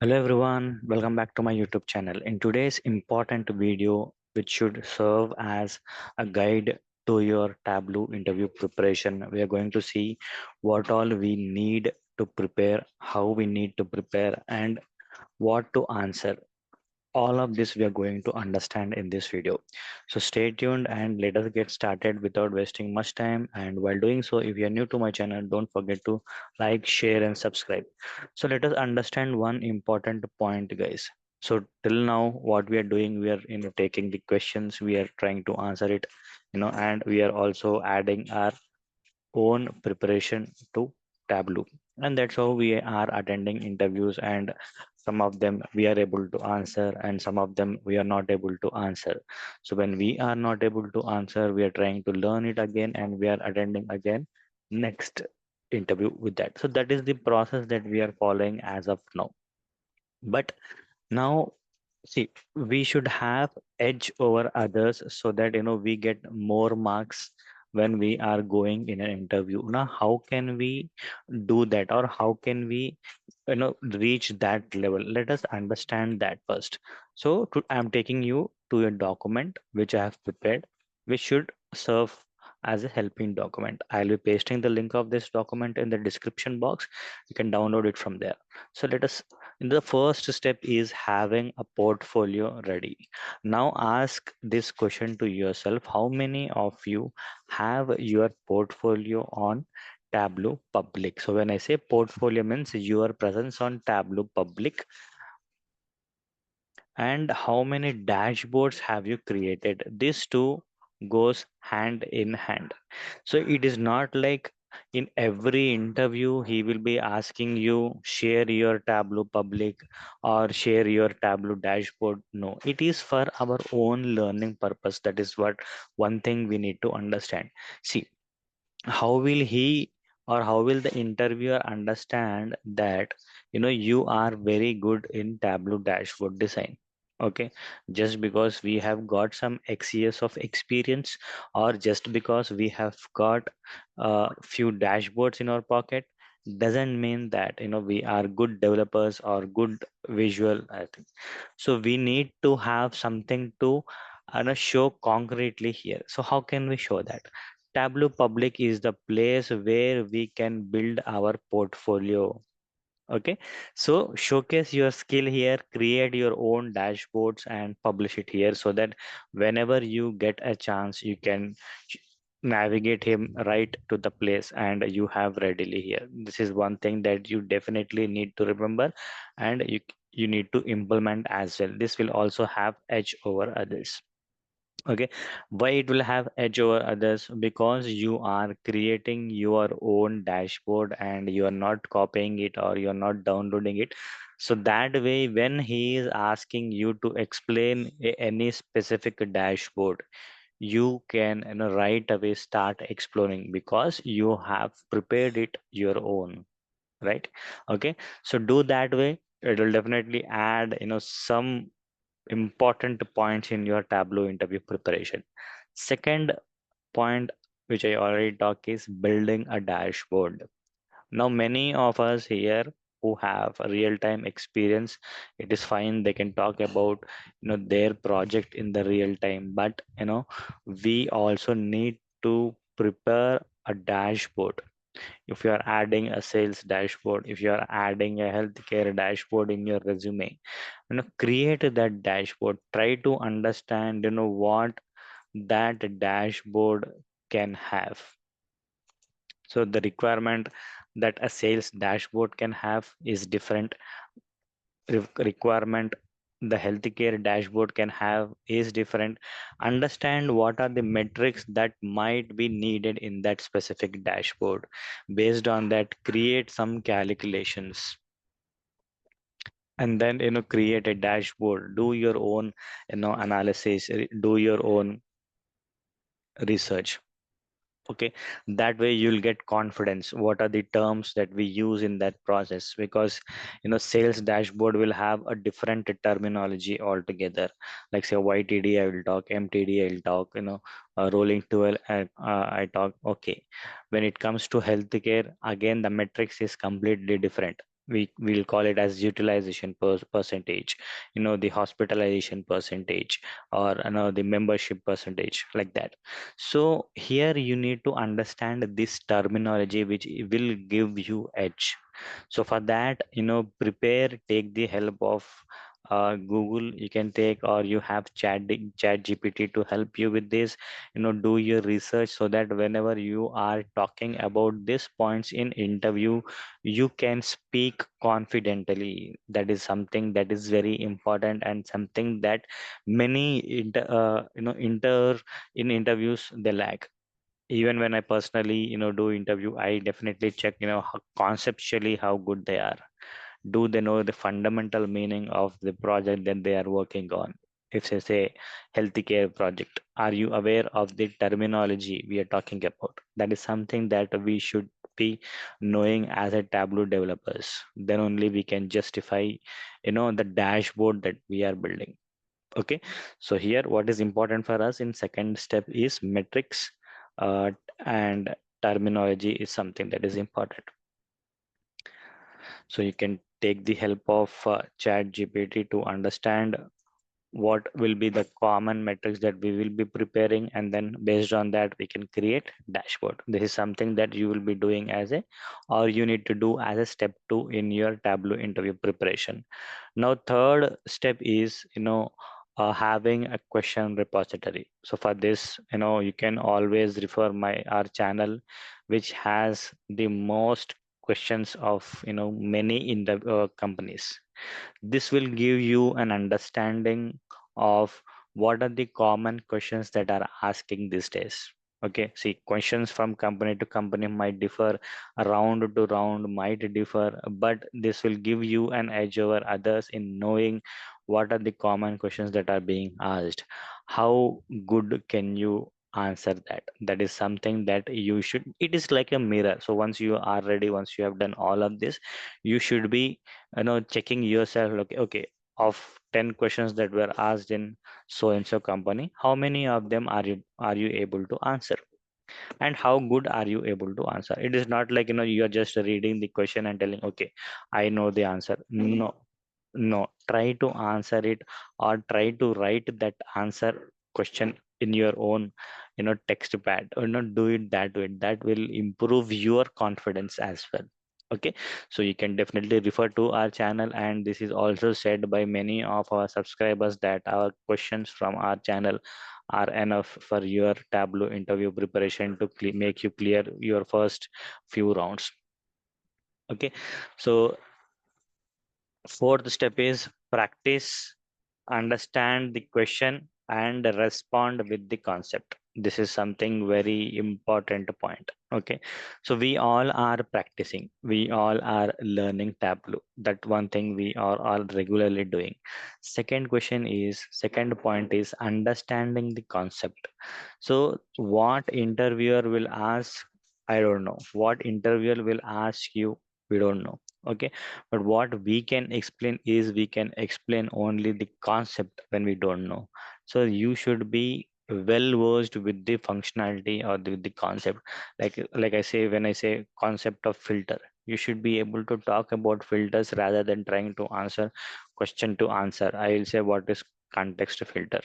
Hello everyone, welcome back to my YouTube channel. In today's important video, which should serve as a guide to your Tableau interview preparation, we are going to see what all we need to prepare, how we need to prepare, and what to answer. All of this we are going to understand in this video. So stay tuned and let us get started without wasting much time. And while doing so, if you are new to my channel, don't forget to like, share, and subscribe. So let us understand one important point, guys. So till now, what we are doing, we are taking the questions, we are trying to answer it, and we are also adding our own preparation to Tableau. And that's how we are attending interviews, and some of them we are able to answer, and some of them we are not able to answer. So when we are not able to answer, we are trying to learn it again, and we are attending again next interview with that. So that is the process that we are following as of now. But now, see, we should have edge over others so that we get more marks when we are going in an interview. Now, how can we do that, or how can we reach that level? Let us understand that first. So I'm taking you to a document which I have prepared, which should serve as a helping document. I'll be pasting the link of this document in the description box. You can download it from there. So let us, the first step is having a portfolio ready. Now ask this question to yourself: how many of you have your portfolio on Tableau public? So when I say portfolio, means your presence on Tableau public, and how many dashboards have you created. These two goes hand in hand. So it is not like in every interview he will be asking you share your Tableau public or share your Tableau dashboard. No, it is for our own learning purpose. That is what one thing we need to understand. See, how will he or how will the interviewer understand that you are very good in Tableau dashboard design? Okay, just because we have got some X years of experience, or just because we have got a few dashboards in our pocket, doesn't mean that we are good developers or good visual, I think. So we need to have something to show concretely here. So how can we show that? Tableau public is the place where we can build our portfolio. Okay, so showcase your skill here, create your own dashboards and publish it here, so that whenever you get a chance, you can navigate him right to the place and you have readily here. This is one thing that you definitely need to remember, and you need to implement as well. This will also have edge over others. Okay, why it will have edge over others? Because you are creating your own dashboard and you are not copying it or you are not downloading it. So that way, when he is asking you to explain any specific dashboard, you can right away start exploring because you have prepared it your own, right? Okay, so do that way. It will definitely add some important points in your Tableau interview preparation. Second point, which I already talked, is building a dashboard. Now, many of us here who have a real-time experience, it is fine. They can talk about their project in the real time, but we also need to prepare a dashboard. If you are adding a sales dashboard, if you are adding a healthcare dashboard in your resume, create that dashboard. Try to understand what that dashboard can have. So the requirement that a sales dashboard can have is different. Requirement the healthcare dashboard can have is different. Understand what are the metrics that might be needed in that specific dashboard. Based on that, create some calculations, and then create a dashboard. Do your own analysis, do your own research. Okay, that way you'll get confidence what are the terms that we use in that process, because sales dashboard will have a different terminology altogether. Like say YTD I will talk, MTD I will talk, rolling 12 I talk. Okay, when it comes to healthcare, again the metrics is completely different. we will call it as utilization percentage, the hospitalization percentage, or the membership percentage, like that. So here you need to understand this terminology which will give you edge. So for that, prepare, take the help of Google, you can take, or you have chat GPT to help you with this. Do your research so that whenever you are talking about these points in interview, you can speak confidently. That is something that is very important, and something that many in interviews they lack. Even when I personally do interview, I definitely check conceptually how good they are. Do they know the fundamental meaning of the project that they are working on? If they say healthcare project, are you aware of the terminology we are talking about? That is something that we should be knowing as a Tableau developers. Then only we can justify the dashboard that we are building. Okay, so here what is important for us in second step is metrics, and terminology is something that is important. So you can take the help of chat GPT to understand what will be the common metrics that we will be preparing, and then based on that we can create dashboard. This is something that you will be doing as a, or you need to do as a step 2 in your Tableau interview preparation. Now third step is having a question repository. So for this, you can always refer our channel, which has the most questions of many in the companies. This will give you an understanding of what are the common questions that are asking these days. Okay, see, questions from company to company might differ, round to round might differ, but this will give you an edge over others in knowing what are the common questions that are being asked. How good can you answer that? That is something that you should, it is like a mirror. So once you are ready, once you have done all of this, you should be checking yourself. Okay, of 10 questions that were asked in so and so company, how many of them are you able to answer, and how good are you able to answer? It is not like you are just reading the question and telling, okay, I know the answer. No, no, try to answer it, or try to write that answer question in your own text pad, or not do it that way. That will improve your confidence as well. Okay, so you can definitely refer to our channel, and this is also said by many of our subscribers that our questions from our channel are enough for your Tableau interview preparation to make you clear your first few rounds. Okay, so fourth step is practice, understand the question, and respond with the concept. This is something very important point. Okay, so we all are practicing, we all are learning Tableau. That one thing we are all regularly doing. Second point is understanding the concept. So what interviewer will ask, I don't know. What interviewer will ask you, we don't know. Okay, but what we can explain is we can explain only the concept when we don't know. So you should be well versed with the functionality or with the concept. Like I say, when I say concept of filter, you should be able to talk about filters rather than trying to answer question to answer. I will say what is context filter.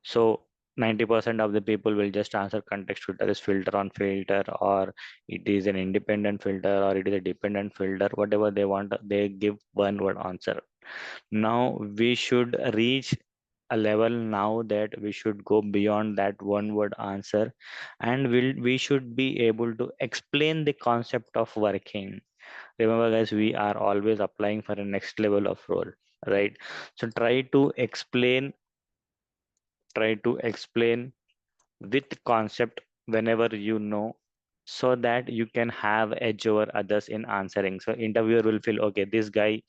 So 90% of the people will just answer context filter is filter on filter, or it is an independent filter, or it is a dependent filter, whatever they want, they give one word answer. Now we should reach a level now that we should go beyond that one word answer, and we should be able to explain the concept of working. Remember guys, we are always applying for a next level of role, right? So try to explain with concept whenever you know, so that you can have edge over others in answering. So interviewer will feel, okay, this guy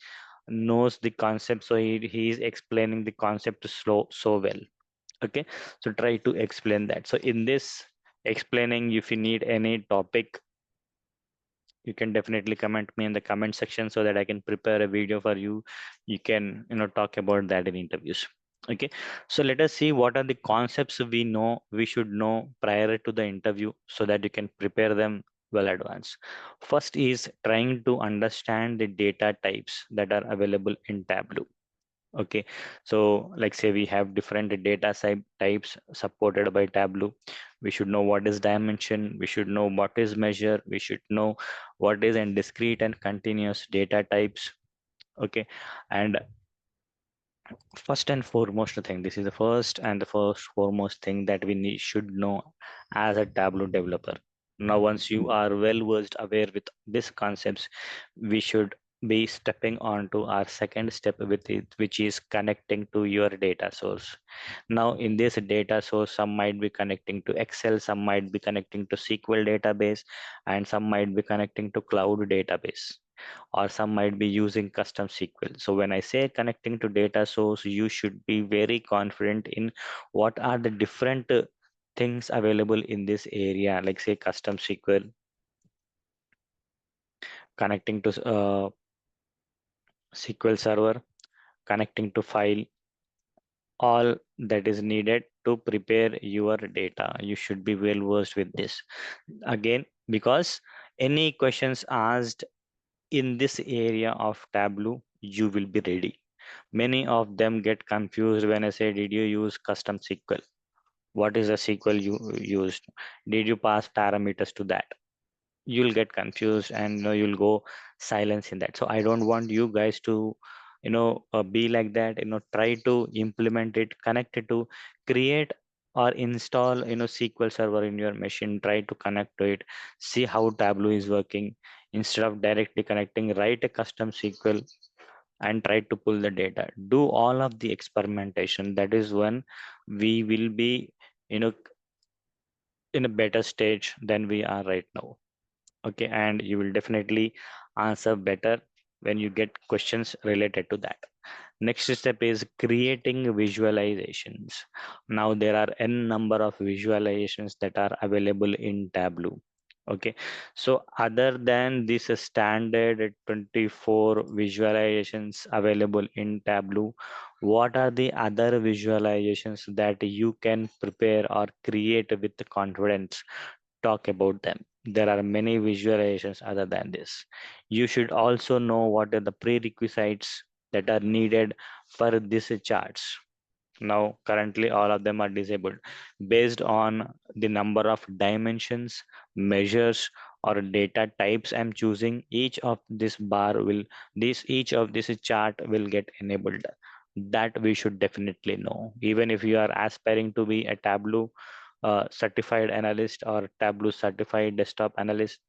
knows the concept, so he is explaining the concept so well. Okay, so try to explain that. So in this explaining, if you need any topic, you can definitely comment me in the comment section so that I can prepare a video for you. You can talk about that in interviews. Okay, so let us see what are the concepts we should know prior to the interview, so that you can prepare them well advanced. First is trying to understand the data types that are available in Tableau. Okay, so like say we have different data types supported by Tableau. We should know what is dimension, we should know what is measure, we should know what is in discrete and continuous data types. Okay, and first and foremost thing, this is the first and the first foremost thing that we need should know as a Tableau developer. Now once you are well versed aware with these concepts, we should be stepping on to our second step with it, which is connecting to your data source. Now in this data source, some might be connecting to Excel, some might be connecting to SQL database, and some might be connecting to cloud database, or some might be using custom SQL. So when I say connecting to data source, you should be very confident in what are the different things available in this area, like say custom SQL, connecting to SQL Server, connecting to file, all that is needed to prepare your data. You should be well versed with this. Again, because any questions asked in this area of Tableau, you will be ready. Many of them get confused when I say, did you use custom SQL? What is the SQL you used? Did you pass parameters to that? You'll get confused and you'll go silence in that. So I don't want you guys to be like that. Try to implement it, connect it to create or install SQL Server in your machine. Try to connect to it, see how Tableau is working. Instead of directly connecting, write a custom SQL and try to pull the data. Do all of the experimentation. That is when we will be you know in a better stage than we are right now. Okay, and you will definitely answer better when you get questions related to that. Next step is creating visualizations. Now there are n number of visualizations that are available in Tableau. Okay, so other than this standard 24 visualizations available in Tableau, what are the other visualizations that you can prepare or create with confidence? Talk about them. There are many visualizations other than this. You should also know what are the prerequisites that are needed for these charts. Now, currently, all of them are disabled based on the number of dimensions, measures, or data types I'm choosing. Each of this bar will, each of this chart will get enabled. That we should definitely know. Even if you are aspiring to be a Tableau certified analyst or Tableau certified desktop analyst,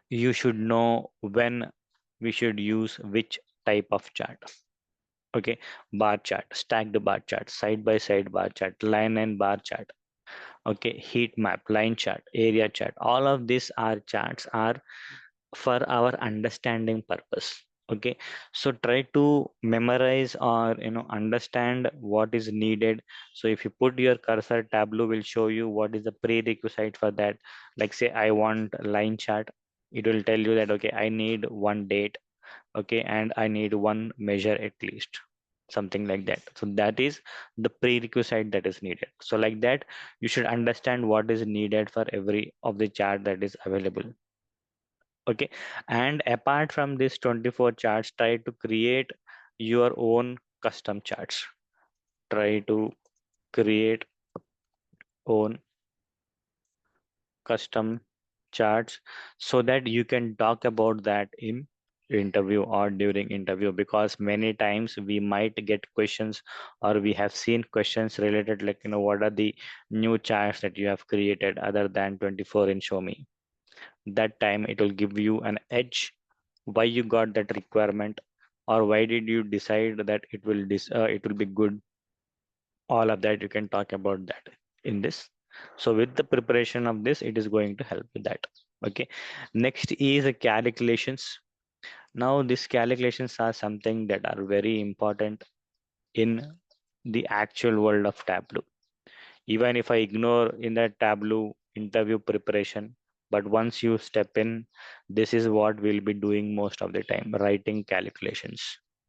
you should know when we should use which type of chart. Okay, bar chart, stacked bar chart, side by side bar chart, line and bar chart. Okay, heat map, line chart, area chart. All of these are charts are for our understanding purpose. Okay, so try to memorize or understand what is needed. So if you put your cursor, Tableau will show you what is the prerequisite for that. Like say I want a line chart, it will tell you that okay, I need one date, okay, and I need one measure at least, something like that. So that is the prerequisite that is needed. So like that, you should understand what is needed for every of the chart that is available. Okay, and apart from this 24 charts, try to create your own custom charts. Try to create own custom charts so that you can talk about that in interview or during interview, because many times we might get questions or we have seen questions related like what are the new charts that you have created other than 24 in show me. That time it will give you an edge, why you got that requirement, or why did you decide that it will be good. All of that you can talk about that in this. So with the preparation of this, it is going to help with that. Okay, next is calculations. Now these calculations are something that are very important in the actual world of Tableau. Even if I ignore in the Tableau interview preparation, but once you step in, this is what we'll be doing most of the time, writing calculations.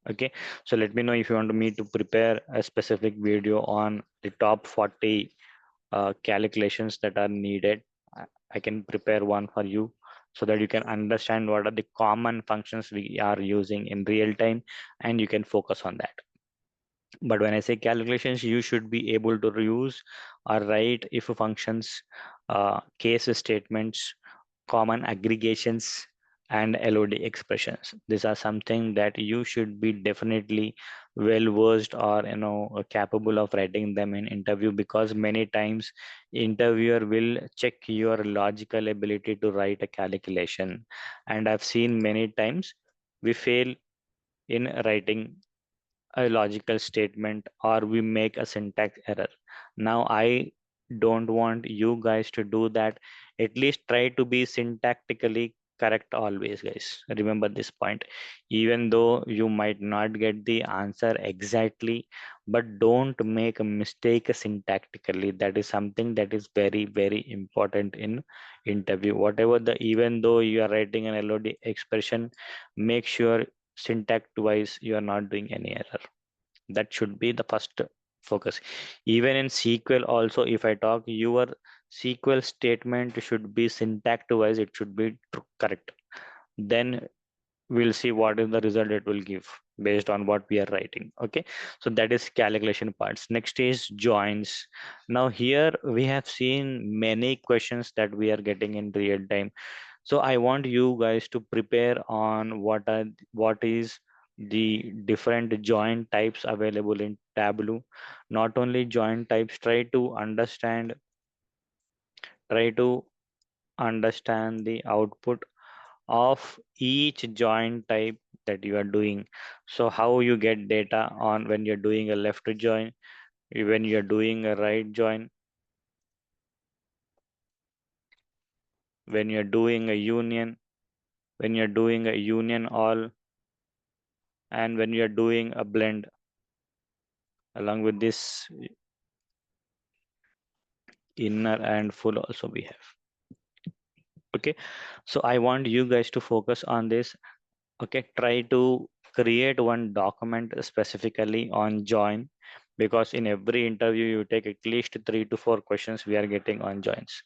Okay, so let me know if you want me to prepare a specific video on the top 40 calculations that are needed. I can prepare one for you so that you can understand what are the common functions we are using in real time, and you can focus on that. But when I say calculations, you should be able to use or write if functions, case statements, common aggregations, and LOD expressions. These are something that you should be definitely well versed or capable of writing them in interview, because many times interviewer will check your logical ability to write a calculation, and I've seen many times we fail in writing a logical statement, or we make a syntax error. Now, I don't want you guys to do that. At least try to be syntactically correct always, guys. Remember this point. Even though you might not get the answer exactly, but don't make a mistake syntactically. That is something that is very, very important in interview. Whatever the, even though you are writing an LOD expression, make sure syntax wise you are not doing any error. That should be the first focus. Even in SQL also, if I talk, your SQL statement should be syntax wise, it should be correct. Then we'll see what is the result it will give based on what we are writing. Okay, so that is calculation parts. Next is joins. Now here we have seen many questions that we are getting in real time, so I want you guys to prepare on what is the different join types available in Tableau. Not only join types, try to understand the output of each join type that you are doing. So how you get data on when you're doing a left join, when you're doing a right join, when you're doing a union, when you're doing a union all, and when you're doing a blend. Along with this, inner and full also we have. Okay, so I want you guys to focus on this. Okay, try to create one document specifically on join, because in every interview you take at least 3 to 4 questions we are getting on joins.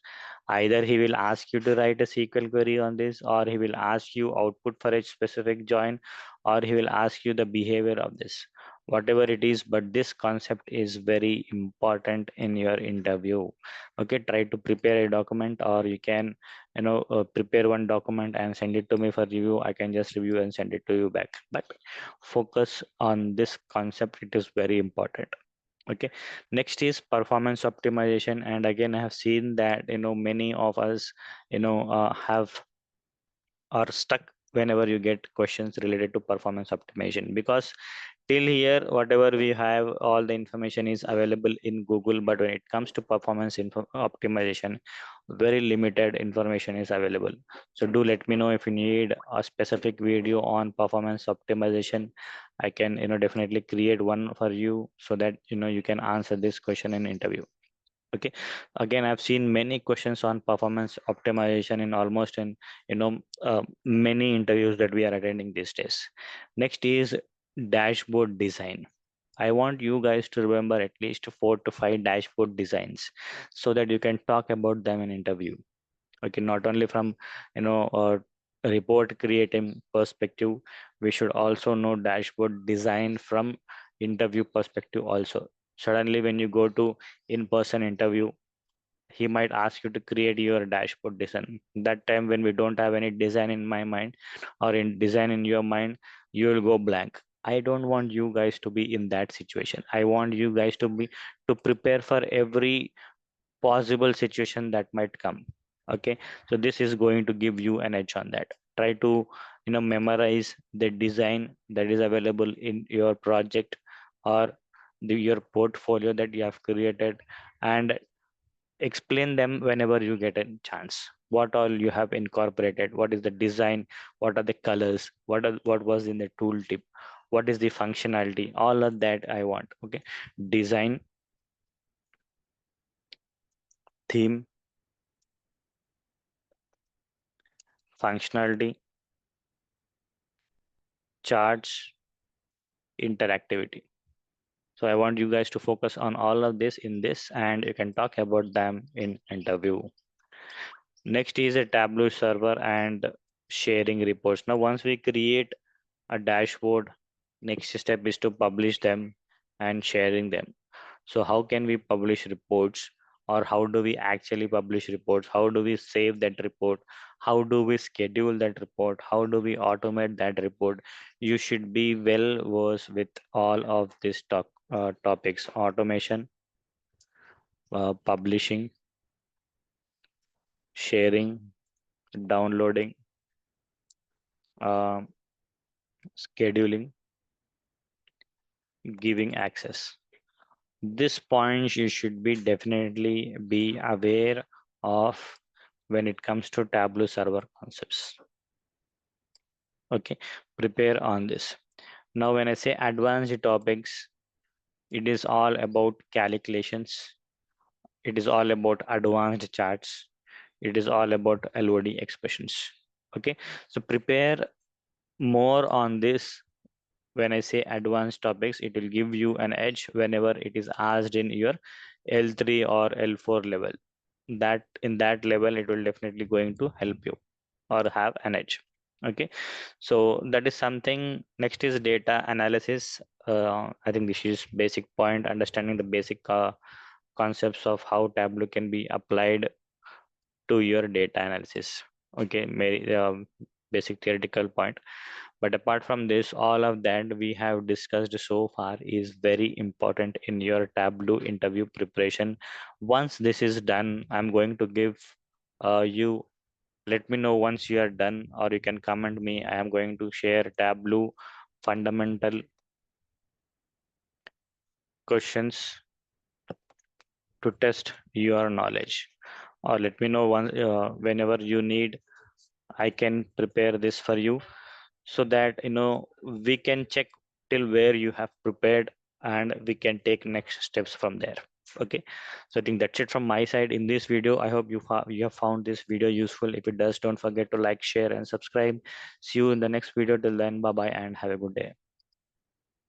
Either he will ask you to write a SQL query on this, or he will ask you output for a specific join, or he will ask you the behavior of this, whatever it is. But this concept is very important in your interview. Okay, try to prepare a document, or you can prepare one document and send it to me for review. I can just review and send it to you back, but focus on this concept, it is very important. Okay, next is performance optimization. And again, I have seen that many of us have are stuck whenever you get questions related to performance optimization, because till here whatever we have, all the information is available in Google, but when it comes to performance optimization, very limited information is available. So do let me know if you need a specific video on performance optimization. I can definitely create one for you, so that you can answer this question in interview. Okay, again, I've seen many questions on performance optimization in almost in many interviews that we are attending these days. Next is dashboard design. I want you guys to remember at least 4 to 5 dashboard designs, so that you can talk about them in interview. Okay, not only from report creating perspective, we should also know dashboard design from interview perspective also. Suddenly when you go to in-person interview, he might ask you to create your dashboard design. That time when we don't have any design in my mind, or in design in your mind, you will go blank. I don't want you guys to be in that situation. I want you guys to prepare for every possible situation that might come. Okay, so this is going to give you an edge on that. Try to memorize the design that is available in your project, or your portfolio that you have created, and explain them whenever you get a chance. What all you have incorporated, what is the design, what are the colors, what was in the tooltip, what is the functionality, all of that I want. Okay, design, theme, functionality, charts, interactivity. So I want you guys to focus on all of this in this, and you can talk about them in interview. Next is a Tableau server and sharing reports. Now, once we create a dashboard, next step is to publish them and sharing them. So how can we publish reports, or how do we actually publish reports? How do we save that report? How do we schedule that report? How do we automate that report? You should be well versed with all of these topics: automation, publishing, sharing, downloading, uh, scheduling, giving access. This point you should be definitely be aware of when it comes to Tableau server concepts. Okay, prepare on this. Now, when I say advanced topics, it is all about calculations. It is all about advanced charts. It is all about LOD expressions. Okay, so prepare more on this. When I say advanced topics, it will give you an edge whenever it is asked in your L3 or L4 level. That in that level, it will definitely going to help you or have an edge. Okay, so that is something. Next is data analysis. I think this is basic point, understanding the basic concepts of how Tableau can be applied to your data analysis. Okay, very basic theoretical point. But apart from this, all of that we have discussed so far is very important in your Tableau interview preparation. Once this is done, I'm going to give you, let me know once you are done, or you can comment me. I am going to share Tableau fundamental questions to test your knowledge. Or let me know whenever you need, I can prepare this for you, so that we can check till where you have prepared, and we can take next steps from there. Okay, so I think that's it from my side in this video. I hope you have found this video useful. If it does, don't forget to like, share and subscribe. See you in the next video. Till then, bye bye and have a good day.